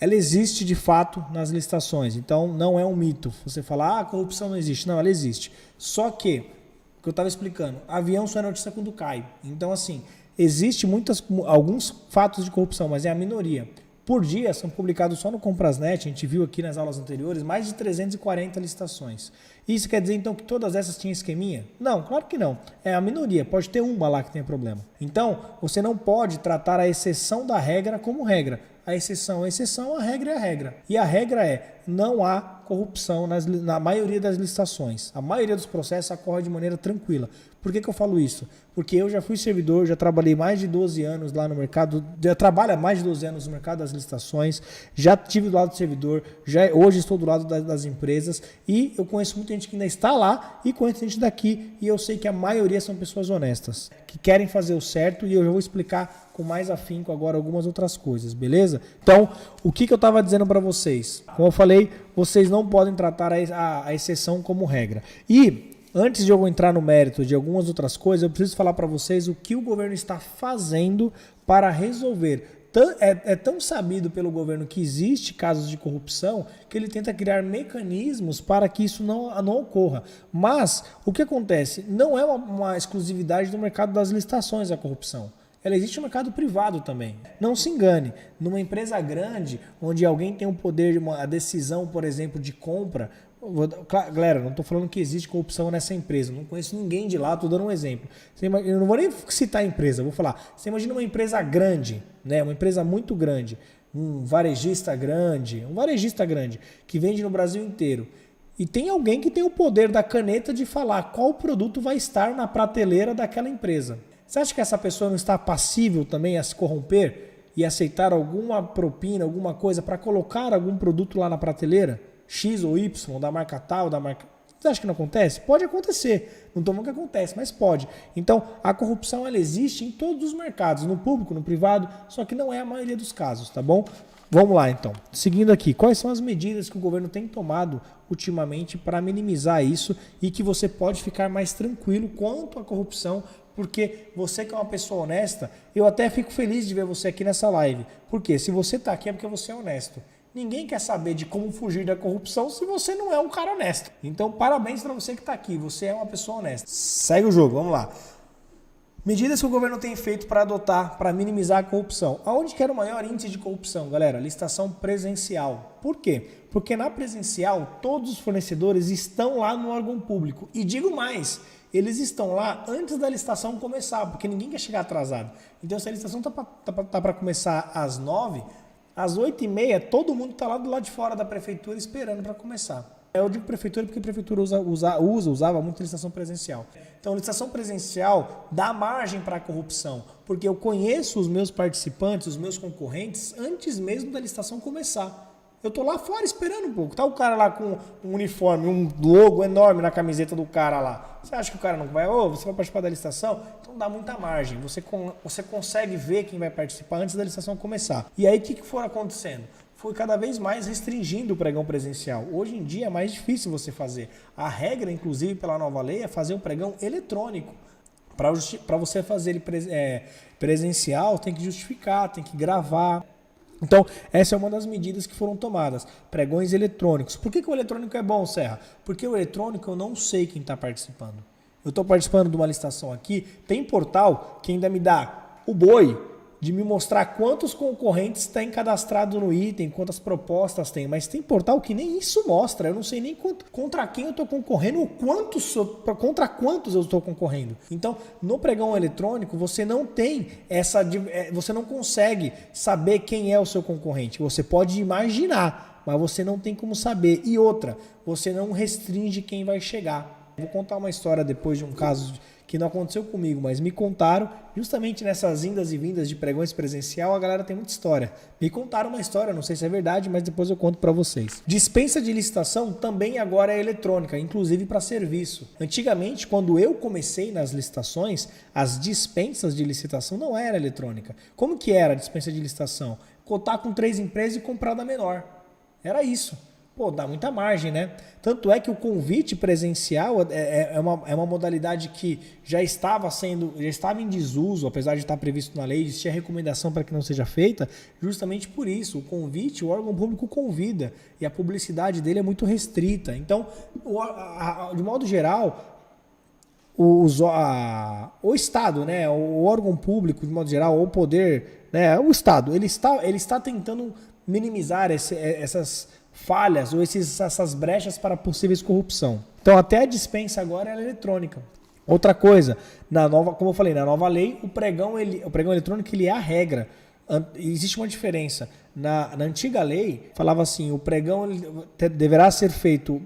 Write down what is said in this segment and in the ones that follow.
ela existe de fato nas licitações. Então, não é um mito. Você fala, a corrupção não existe. Não, ela existe. Só que, o que eu estava explicando, avião só é notícia quando cai. Então, assim, existe alguns fatos de corrupção, mas é a minoria. Por dia, são publicados só no Comprasnet, a gente viu aqui nas aulas anteriores, mais de 340 licitações. Isso quer dizer, então, que todas essas tinham esqueminha? Não, claro que não. É a minoria, pode ter uma lá que tenha problema. Então, você não pode tratar a exceção da regra como regra. A exceção é exceção, a regra é a regra. E a regra é, não há corrupção na maioria das licitações. A maioria dos processos ocorre de maneira tranquila. Por que eu falo isso? Porque eu já fui servidor, já trabalhei mais de 12 anos lá no mercado, já trabalho há mais de 12 anos no mercado das licitações, já estive do lado do servidor, hoje estou do lado das empresas e eu conheço muita gente que ainda está lá e conheço gente daqui e eu sei que a maioria são pessoas honestas, que querem fazer o certo e eu já vou explicar com mais afinco agora algumas outras coisas, beleza? Então, o que eu estava dizendo para vocês? Como eu falei, vocês não podem tratar a exceção como regra. E antes de eu entrar no mérito de algumas outras coisas, eu preciso falar para vocês o que o governo está fazendo para resolver. É tão sabido pelo governo que existe casos de corrupção que ele tenta criar mecanismos para que isso não ocorra. Mas o que acontece? Não é uma exclusividade do mercado das licitações a corrupção. Ela existe no mercado privado também. Não se engane, numa empresa grande, onde alguém tem o poder de a decisão, por exemplo, de compra. Galera, não estou falando que existe corrupção nessa empresa, não conheço ninguém de lá, estou dando um exemplo. Eu não vou nem citar a empresa, vou falar. Você imagina uma empresa grande, né? Uma empresa muito grande, um varejista grande, que vende no Brasil inteiro. E tem alguém que tem o poder da caneta de falar qual produto vai estar na prateleira daquela empresa. Você acha que essa pessoa não está passível também a se corromper e aceitar alguma propina, alguma coisa para colocar algum produto lá na prateleira? X ou Y, da marca tal, da marca... Você acha que não acontece? Pode acontecer. Não estou falando que acontece, mas pode. Então, a corrupção ela existe em todos os mercados, no público, no privado, só que não é a maioria dos casos, tá bom? Vamos lá, então. Seguindo aqui, quais são as medidas que o governo tem tomado ultimamente para minimizar isso e que você pode ficar mais tranquilo quanto à corrupção, porque você que é uma pessoa honesta, eu até fico feliz de ver você aqui nessa live. Porque se você está aqui é porque você é honesto. Ninguém quer saber de como fugir da corrupção se você não é um cara honesto. Então, parabéns para você que está aqui. Você é uma pessoa honesta. Segue o jogo, vamos lá. Medidas que o governo tem feito para adotar, para minimizar a corrupção. Aonde que era o maior índice de corrupção, galera? Licitação presencial. Por quê? Porque na presencial, todos os fornecedores estão lá no órgão público. E digo mais, eles estão lá antes da licitação começar, porque ninguém quer chegar atrasado. Então, se a licitação tá para começar às 9h, às 8h30, todo mundo está lá do lado de fora da prefeitura esperando para começar. Eu digo prefeitura porque a prefeitura usava muito licitação presencial. Então, licitação presencial dá margem para a corrupção, porque eu conheço os meus participantes, os meus concorrentes, antes mesmo da licitação começar. Eu tô lá fora esperando um pouco. Tá o cara lá com um uniforme, um logo enorme na camiseta do cara lá. Você acha que o cara não vai? Você vai participar da licitação? Então dá muita margem. Você consegue ver quem vai participar antes da licitação começar. E aí o que for acontecendo? Foi cada vez mais restringindo o pregão presencial. Hoje em dia é mais difícil você fazer. A regra, inclusive, pela nova lei, é fazer o pregão eletrônico. Para você fazer ele presencial, tem que justificar, tem que gravar. Então, essa é uma das medidas que foram tomadas. Pregões eletrônicos. Por que o eletrônico é bom, Serra? Porque o eletrônico eu não sei quem está participando. Eu estou participando de uma licitação aqui, tem portal que ainda me dá o boi de me mostrar quantos concorrentes tem cadastrado no item, quantas propostas tem, mas tem portal que nem isso mostra, eu não sei nem contra quem eu estou concorrendo ou contra quantos eu estou concorrendo. Então, no pregão eletrônico, você não tem você não consegue saber quem é o seu concorrente, você pode imaginar, mas você não tem como saber. E outra, você não restringe quem vai chegar. Vou contar uma história depois de um caso que não aconteceu comigo, mas me contaram, justamente nessas indas e vindas de pregões presencial, a galera tem muita história. Me contaram uma história, não sei se é verdade, mas depois eu conto para vocês. Dispensa de licitação também agora é eletrônica, inclusive para serviço. Antigamente, quando eu comecei nas licitações, as dispensas de licitação não era eletrônica. Como que era a dispensa de licitação? Cotar com 3 empresas e comprar da menor. Era isso. Pô, dá muita margem, né? Tanto é que o convite presencial é uma modalidade que já estava em desuso, apesar de estar previsto na lei, existia recomendação para que não seja feita, justamente por isso. O convite, o órgão público convida e a publicidade dele é muito restrita. Então, de modo geral, o Estado, né, o órgão público, de modo geral, o poder, né, o Estado, ele está tentando minimizar essas falhas ou essas brechas para possíveis corrupção. Então, até a dispensa agora é eletrônica. Outra coisa, como eu falei, na nova lei, o pregão eletrônico ele é a regra. Existe uma diferença. Na antiga lei, falava assim, o pregão deverá ser feito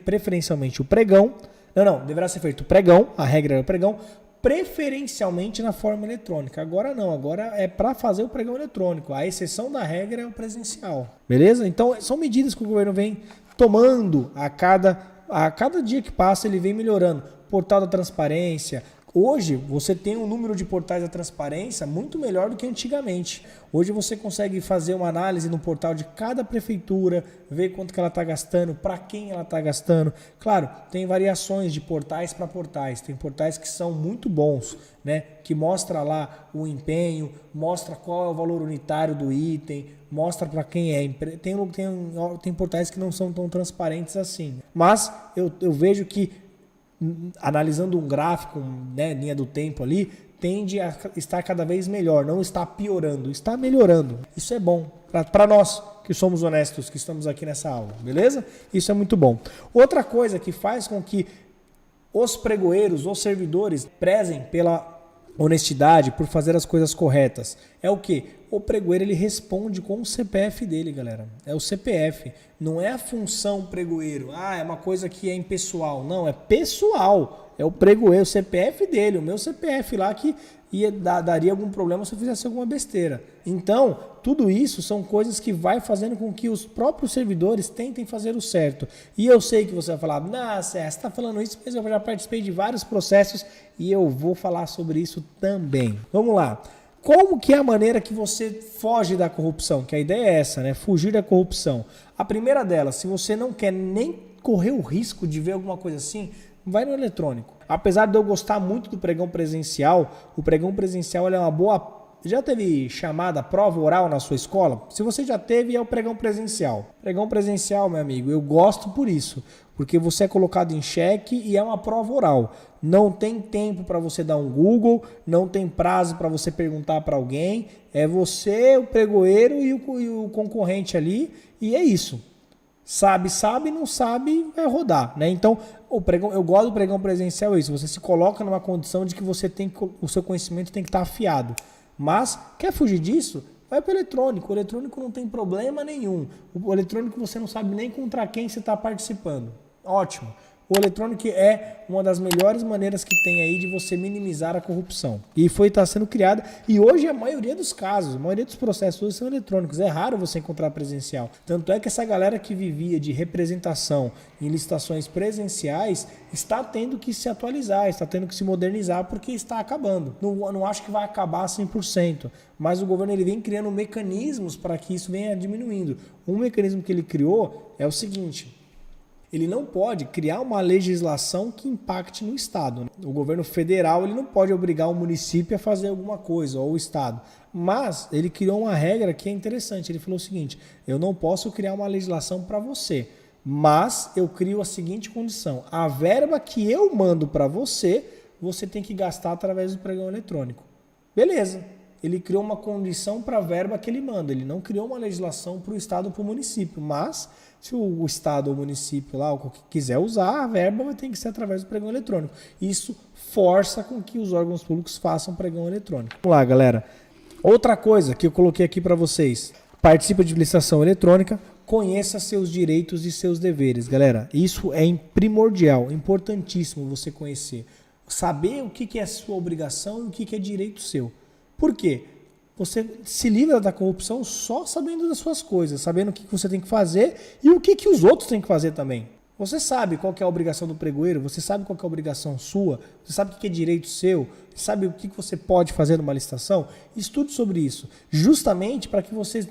preferencialmente o pregão. Não, deverá ser feito o pregão, a regra era o pregão, preferencialmente na forma eletrônica. Agora não, agora é para fazer o pregão eletrônico. A exceção da regra é o presencial. Beleza? Então, são medidas que o governo vem tomando a cada dia que passa, ele vem melhorando. Portal da transparência. Hoje, você tem um número de portais da transparência muito melhor do que antigamente. Hoje você consegue fazer uma análise no portal de cada prefeitura, ver quanto que ela está gastando, para quem ela está gastando. Claro, tem variações de portais para portais. Tem portais que são muito bons, né? Que mostra lá o empenho, mostra qual é o valor unitário do item, mostra para quem é. Tem portais que não são tão transparentes assim. Mas eu vejo que analisando um gráfico, né, linha do tempo ali, tende a estar cada vez melhor, não está piorando, está melhorando. Isso é bom para nós que somos honestos, que estamos aqui nessa aula, beleza? Isso é muito bom. Outra coisa que faz com que os pregoeiros, os servidores, prezem pela honestidade, por fazer as coisas corretas, é o quê? O pregoeiro ele responde com o CPF dele, galera. É o CPF. Não é a função pregoeiro. É uma coisa que é impessoal. Não, é pessoal. É o pregoeiro, o CPF dele. O meu CPF lá que daria algum problema se eu fizesse alguma besteira. Então, tudo isso são coisas que vai fazendo com que os próprios servidores tentem fazer o certo. E eu sei que você vai falar, você está falando isso, mas eu já participei de vários processos e eu vou falar sobre isso também. Vamos lá. Como que é a maneira que você foge da corrupção? Que a ideia é essa, né? Fugir da corrupção. A primeira delas, se você não quer nem correr o risco de ver alguma coisa assim, vai no eletrônico. Apesar de eu gostar muito do pregão presencial, o pregão presencial é uma boa... Já teve chamada prova oral na sua escola? Se você já teve, é o pregão presencial. Pregão presencial, meu amigo, eu gosto por isso. Porque você é colocado em xeque e é uma prova oral. Não tem tempo para você dar um Google, não tem prazo para você perguntar para alguém. É você, o pregoeiro e o concorrente ali, e é isso. Sabe, não sabe, vai rodar, né? Então, eu gosto do pregão presencial, é isso. Você se coloca numa condição de que o seu conhecimento tem que estar afiado. Mas, quer fugir disso? Vai para o eletrônico. O eletrônico não tem problema nenhum. O eletrônico você não sabe nem contra quem você está participando. Ótimo. O eletrônico é uma das melhores maneiras que tem aí de você minimizar a corrupção. E está sendo criada. E hoje a maioria dos casos, a maioria dos processos hoje são eletrônicos. É raro você encontrar presencial. Tanto é que essa galera que vivia de representação em licitações presenciais está tendo que se atualizar, está tendo que se modernizar porque está acabando. Não acho que vai acabar 100%. Mas o governo ele vem criando mecanismos para que isso venha diminuindo. Um mecanismo que ele criou é o seguinte... Ele não pode criar uma legislação que impacte no Estado. O governo federal ele não pode obrigar o município a fazer alguma coisa, ou o Estado. Mas ele criou uma regra que é interessante. Ele falou o seguinte, eu não posso criar uma legislação para você, mas eu crio a seguinte condição. A verba que eu mando para você, você tem que gastar através do pregão eletrônico. Beleza. Ele criou uma condição para a verba que ele manda. Ele não criou uma legislação para o Estado ou para o município, mas... Se o Estado ou o município lá o que quiser usar, a verba vai ter que ser através do pregão eletrônico. Isso força com que os órgãos públicos façam pregão eletrônico. Vamos lá, galera. Outra coisa que eu coloquei aqui para vocês. Participa de licitação eletrônica, conheça seus direitos e seus deveres. Galera, isso é primordial, importantíssimo você conhecer. Saber o que é sua obrigação e o que é direito seu. Por quê? Você se livra da corrupção só sabendo das suas coisas, sabendo o que você tem que fazer e o que os outros têm que fazer também. Você sabe qual que é a obrigação do pregoeiro, você sabe qual que é a obrigação sua, você sabe o que é direito seu, você sabe o que você pode fazer numa licitação. Estude sobre isso, justamente para que você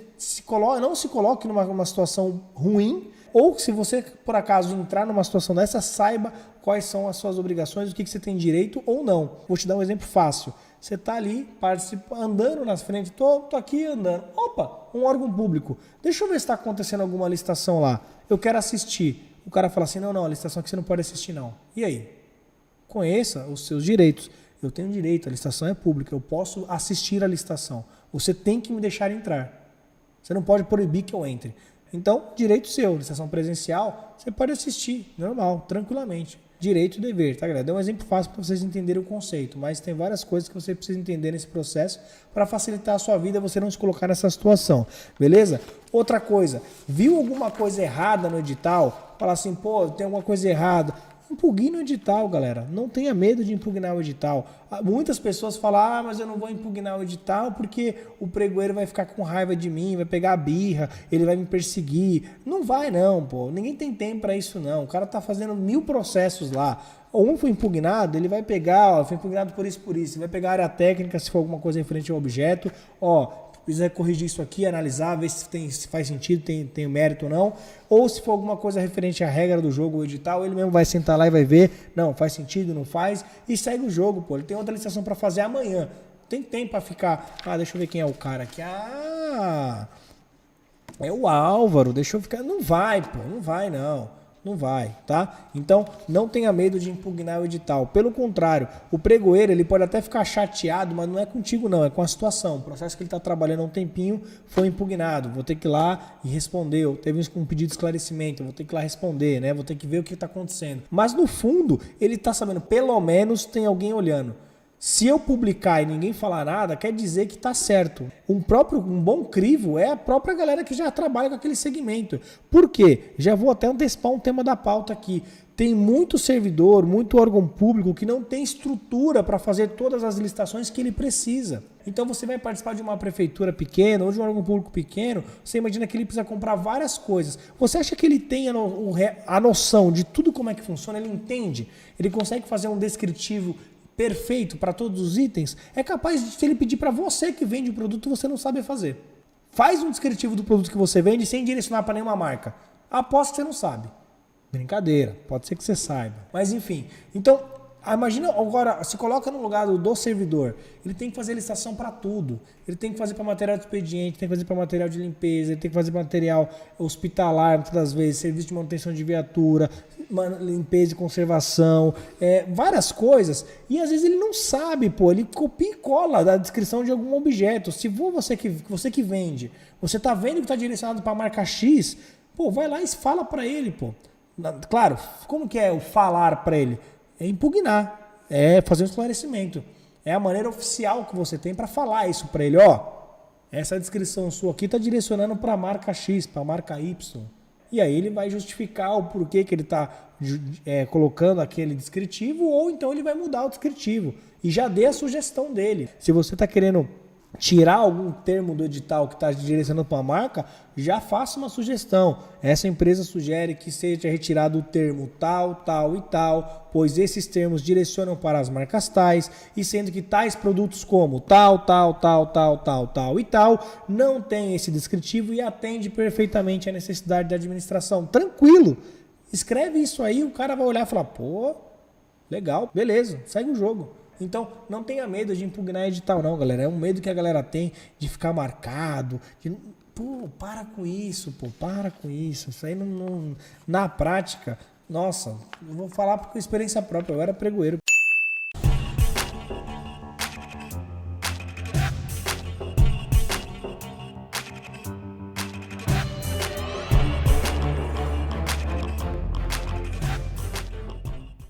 não se coloque numa situação ruim Ou se você, por acaso, entrar numa situação dessa, saiba quais são as suas obrigações, o que você tem direito ou não. Vou te dar um exemplo fácil. Você está ali, andando na frente, tô aqui andando. Opa, um órgão público. Deixa eu ver se está acontecendo alguma licitação lá. Eu quero assistir. O cara fala assim, não, a licitação aqui você não pode assistir não. E aí? Conheça os seus direitos. Eu tenho direito, a licitação é pública, eu posso assistir a licitação. Você tem que me deixar entrar. Você não pode proibir que eu entre. Então, direito seu, licitação presencial, você pode assistir, normal, tranquilamente. Direito e dever, tá, galera? Deu um exemplo fácil para vocês entenderem o conceito, mas tem várias coisas que você precisa entender nesse processo para facilitar a sua vida, você não se colocar nessa situação, beleza? Outra coisa, viu alguma coisa errada no edital? Fala assim, pô, tem alguma coisa errada. Impugne o edital, galera. Não tenha medo de impugnar o edital. Muitas pessoas falam, mas eu não vou impugnar o edital porque o pregoeiro vai ficar com raiva de mim, vai pegar a birra, ele vai me perseguir. Não vai não, pô. Ninguém tem tempo para isso não. O cara tá fazendo 1000 processos lá. Um foi impugnado, ele vai pegar, foi impugnado por isso, ele vai pegar a área técnica, se for alguma coisa referente ao objeto, precisa corrigir isso aqui, analisar, ver se faz sentido, tem mérito ou não. Ou se for alguma coisa referente à regra do jogo, o edital, ele mesmo vai sentar lá e vai ver, não, faz sentido, não faz, e segue o jogo, pô. Ele tem outra licitação para fazer amanhã. Tem tempo para ficar, deixa eu ver quem é o cara aqui. É o Álvaro, deixa eu ficar. Não vai, pô, não vai não. Não vai, tá? Então, não tenha medo de impugnar o edital. Pelo contrário, o pregoeiro, ele pode até ficar chateado, mas não é contigo não, é com a situação. O processo que ele está trabalhando há um tempinho foi impugnado. Vou ter que ir lá e responder. Teve um pedido de esclarecimento, vou ter que ir lá responder, né? Vou ter que ver o que está acontecendo. Mas, no fundo, ele está sabendo, pelo menos tem alguém olhando. Se eu publicar e ninguém falar nada, quer dizer que está certo. Um bom crivo é a própria galera que já trabalha com aquele segmento. Por quê? Já vou até antecipar um tema da pauta aqui. Tem muito servidor, muito órgão público que não tem estrutura para fazer todas as licitações que ele precisa. Então você vai participar de uma prefeitura pequena ou de um órgão público pequeno, você imagina que ele precisa comprar várias coisas. Você acha que ele tem a noção de tudo como é que funciona? Ele entende? Ele consegue fazer um descritivo perfeito para todos os itens? É capaz de, se ele pedir para você que vende o produto, você não sabe fazer. Faz um descritivo do produto que você vende sem direcionar para nenhuma marca. Aposto que você não sabe. Brincadeira, pode ser que você saiba. Mas enfim, então imagina agora, se coloca no lugar do servidor. Ele tem que fazer licitação para tudo. Ele tem que fazer para material de expediente, tem que fazer para material de limpeza, ele tem que fazer para material hospitalar, muitas das vezes, serviço de manutenção de viatura, limpeza e conservação, várias coisas. E às vezes ele não sabe, pô, ele copia e cola da descrição de algum objeto. Se for você que vende, você tá vendo que está direcionado para a marca X, pô, vai lá e fala para ele, pô. Claro, como que é o falar para ele? É impugnar, é fazer um esclarecimento. É a maneira oficial que você tem para falar isso para ele. Essa descrição sua aqui está direcionando para a marca X, para a marca Y. E aí ele vai justificar o porquê que ele está colocando aquele descritivo, ou então ele vai mudar o descritivo. E já dê a sugestão dele. Se você está querendo tirar algum termo do edital que está direcionando para a marca, já faça uma sugestão. Essa empresa sugere que seja retirado o termo tal, tal e tal, pois esses termos direcionam para as marcas tais, e sendo que tais produtos como tal, tal, tal, tal, tal, tal e tal, não tem esse descritivo e atende perfeitamente à necessidade da administração. Tranquilo! Escreve isso aí, o cara vai olhar e falar, pô, legal, beleza, segue o jogo. Então, não tenha medo de impugnar edital não, galera. É um medo que a galera tem de ficar marcado. Pô, para com isso, pô, para com isso. Isso aí na prática, nossa, eu vou falar por experiência própria, eu era pregoeiro.